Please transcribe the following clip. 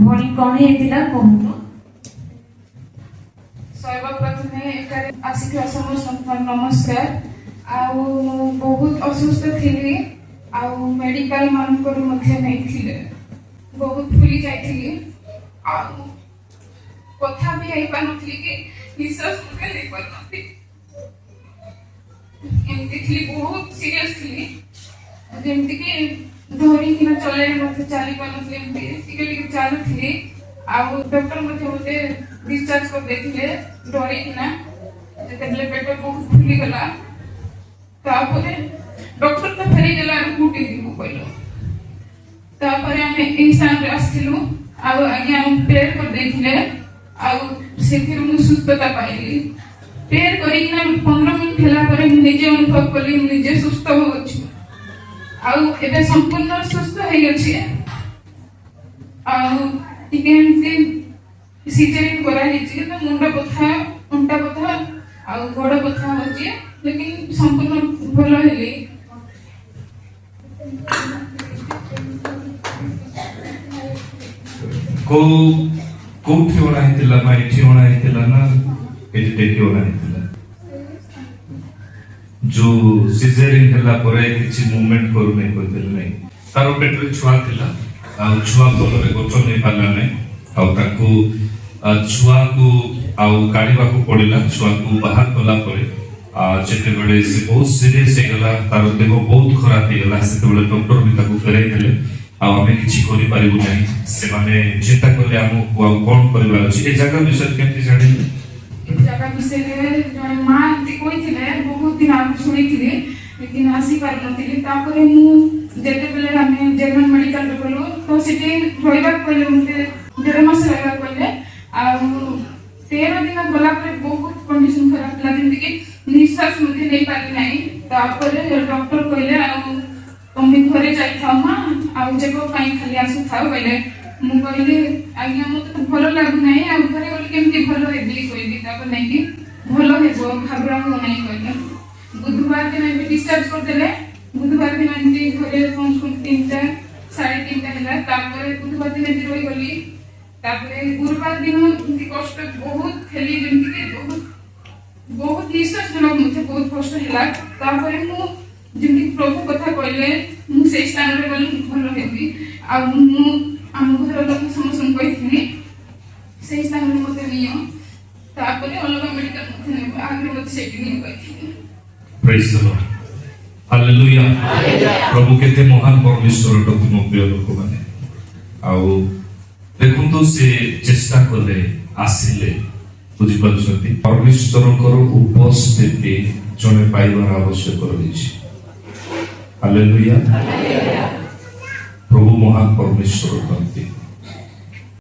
ଭଳି କଣ ହେଇଥିଲା କୁହନ୍ତୁ। ସର୍ବପ୍ରଥମେ ଏଠାରେ ଆସିଥିବା ସମସ୍ତଙ୍କୁ ନମସ୍କାର। ଆଉ ବହୁତ ଅସୁସ୍ଥ ଥିଲି, ଆଉ ମେଡିକାଲ ମାନଙ୍କରୁ ମଧ୍ୟ ନେଇଥିଲେ, ବହୁତ ଫୁଲି ଯାଇଥିଲି, ଆଉ କଥା ବି ହେଇପାରୁନଥିଲି କି ନିଶ୍ୱାସ ନେଇପାରୁନଥିଲି, ଏମିତି ଥିଲି, ବହୁତ ସିରିୟସ ଥିଲି, ଯେମିତିକି ଧରିକିନା ଚଲେଇ ମଧ୍ୟ ଚାଲି ପାରୁନଥିଲି, ଏମିତି ଟିକେ ଟିକେ ଚାଲୁଥିଲି। ଆଉ ଡକ୍ଟର ମଧ୍ୟ ମତେ ଡିସଚାର୍ଜ କରିଦେଇଥିଲେ ଡରିକିନା, ଯେତେବେଳେ ପେଟ ବହୁତ ଫୁଲିଗଲା। ତାପରେ ଡକ୍ଟର ତ ଫେରିଗଲା କୋଉଠି ଯିବୁ କହିଲ। ତାପରେ ଆମେ ଏଇ ସ୍ଥାନରେ ଆସିଥିଲୁ, ଆଉ ଆଜ୍ଞା ଆମକୁ ପ୍ରେୟର କରିଦେଇଥିଲେ, ଆଉ ସେଥିରୁ ମୁଁ ସୁସ୍ଥତା ପାଇଲି। ପ୍ରେୟର କରିକିନା 15 ମିନିଟ୍ ହେଲା ପରେ ମୁଁ ନିଜେ ଅନୁଭବ କଲି ମୁଁ ନିଜେ ସୁସ୍ଥ ହଉଛି, ଆଉ ଏବେ ସମ୍ପୂର୍ଣ୍ଣ ସୁସ୍ଥ ହେଇଅଛି। ଆଉ ଟିକେ ଏମିତି ସିଜରିଂ କରାଯାଇଛି, କିନ୍ତୁ ମୁଣ୍ଡ ବଥା, ଅଣ୍ଟା ବଥା ଆଉ ଗୋଡ ବଥା ହଉଛି, ଲେକିନ ସମ୍ପୂର୍ଣ୍ଣ ଭଲ ହେଲି। କୋଉଠି ଅଣା ହେଇଥିଲା, ବା ଏଠି ଅଣା ହେଇଥିଲା ନା ଏଠି ଟେକି ଅଣା ହେଇଥିଲା? ଯୋଉ ସିଜରିଂ ହେଲା ପରେ କିଛି ମୁଭମେଣ୍ଟ କରୁନି କହିଥିଲେ ନାଇଁ, ତାର ପେଟରେ ଛୁଆ ଥିଲା, ଆଉ ଛୁଆ ଭଲରେ ଗଠନ ହେଇ ପାରିଲା ନାହିଁ, ଆଉ ତାକୁ ଛୁଆକୁ ଆଉ କାଢିବାକୁ ପଡିଲା। ଛୁଆକୁ ବାହାର କଲା ପରେ ଯେତେବେଳେ ସେ ବହୁତ ସିରିୟସ ହେଇଗଲା, ତାର ଦେହ ବହୁତ ଖରାପ ହେଇଗଲା, ସେତେବେଳେ ଡକ୍ଟର ବି ତାକୁ ଫେରାଇ ଦେଲେ, ଆଉ ଆମେ କିଛି କରିପାରିବୁ ନାହିଁ। ସେମାନେ ଚିନ୍ତା କଲେ ଆମକୁ ଆଉ କଣ କରିବାର ଅଛି। ଏ ଜାଗା ବିଷୟରେ କେମିତି ଜାଣିଲେ? ଏ ଜାଗା ବିଷୟରେ ଜଣେ ମା ଏମିତି କହିଥିଲେ, ବହୁତ ଦିନ ଆଗରୁ ଶୁଣିଥିଲି, ଲେକିନ ଆସିପାରିନଥିଲି। ତାପରେ ମୁଁ ଯେତେବେଳେ ଆମେ ଜେର୍ମାନ ମେଡିକାଲରେ ଗଲୁ, ତ ସେଠି ରହିବାକୁ କହିଲେ, ମତେ 1.5 ମାସ ରହିବାକୁ କହିଲେ। ଆଉ 13 ଦିନ ଗଲା ପରେ ବହୁତ କଣ୍ଡିସନ ଖରାପ ଥିଲା, ଯେମିତିକି ନିଶ୍ୱାସ ମଧ୍ୟ ନେଇପାରିଲି ନାହିଁ। ତାପରେ ଡକ୍ଟର କହିଲେ, ଆଉ ତମେ ଘରେ ଯାଇଥାଅ ମା, ଆଉ ଚେକଅପ ପାଇଁ ଖାଲି ଆସୁଥାଉ କହିଲେ। ମୁଁ କହିଲି ଆଜ୍ଞା ମତେ ଭଲ ଲାଗୁନାହିଁ, ଆଉ ଘରେ ଗଲେ କେମିତି ଭଲ ହେବି କହିଲି। ତାପରେ ନେଇକି ଭଲ ହେବ, ଘାବରାନ୍ତୁ ନାହିଁ କହିଲେ। ବୁଧବାର ଦିନ ଏବେ ଡିସଚାର୍ଜ କରିଦେଲେ। ବୁଧବାର ଦିନ ଏମିତି ଘରେ ପହଞ୍ଚୁ 3ଟା 3:30 ହେଲା। ତାପରେ ବୁଧବାର ଦିନ ଏମିତି ରହିଗଲି। ତାପରେ ଗୁରୁବାର ଦିନ ଏମିତି କଷ୍ଟ ବହୁତ ହେଲି, ଯେମିତିକି ବହୁତ ନିଶ୍ୱାସ ନେବାକୁ ମତେ ବହୁତ କଷ୍ଟ ହେଲା। ତାପରେ ମୁଁ ଯେମିତି ପ୍ରଭୁ କଥା କହିଲେ, ମୁଁ ସେଇ ସ୍ଥାନରେ ଗଲେ ଭଲ ହେବି, ଆଉ ମୁଁ ଆମ ଘର ଲୋକ ସମସ୍ତଙ୍କୁ କହିଥିଲି ସେଇ ସ୍ଥାନରେ ମତେ ନିଅ, ତାପରେ ଅଲଗା ମେଡିକାଲ ମଧ୍ୟ ନେବ, ଆଗରେ ମତେ ସେଇଠି ନିଅ କହିଥିଲି। ପ୍ରେଜ୍ ଦ ଲର୍ଡ, ହାଲେଲୁୟା। ପ୍ରଭୁ କେତେ ମହାନ ପରମେଶ୍ୱର ଅଟନ୍ତି ମୋ ପ୍ରିୟ ଲୋକମାନେ। ଆଉ ଦେଖନ୍ତୁ, ସେ ଚେଷ୍ଟା କଲେ, ଆସିଲେ, ବୁଝିପାରୁଛନ୍ତି, ପରମେଶ୍ୱରଙ୍କର ଉପସ୍ଥିତି ଜଣେ ପାଇବାର ଆବଶ୍ୟକ ରହିଛି। ହାଲେଲୁୟା। ପ୍ରଭୁ ମହାନ ପରମେଶ୍ୱର ଅଟନ୍ତି।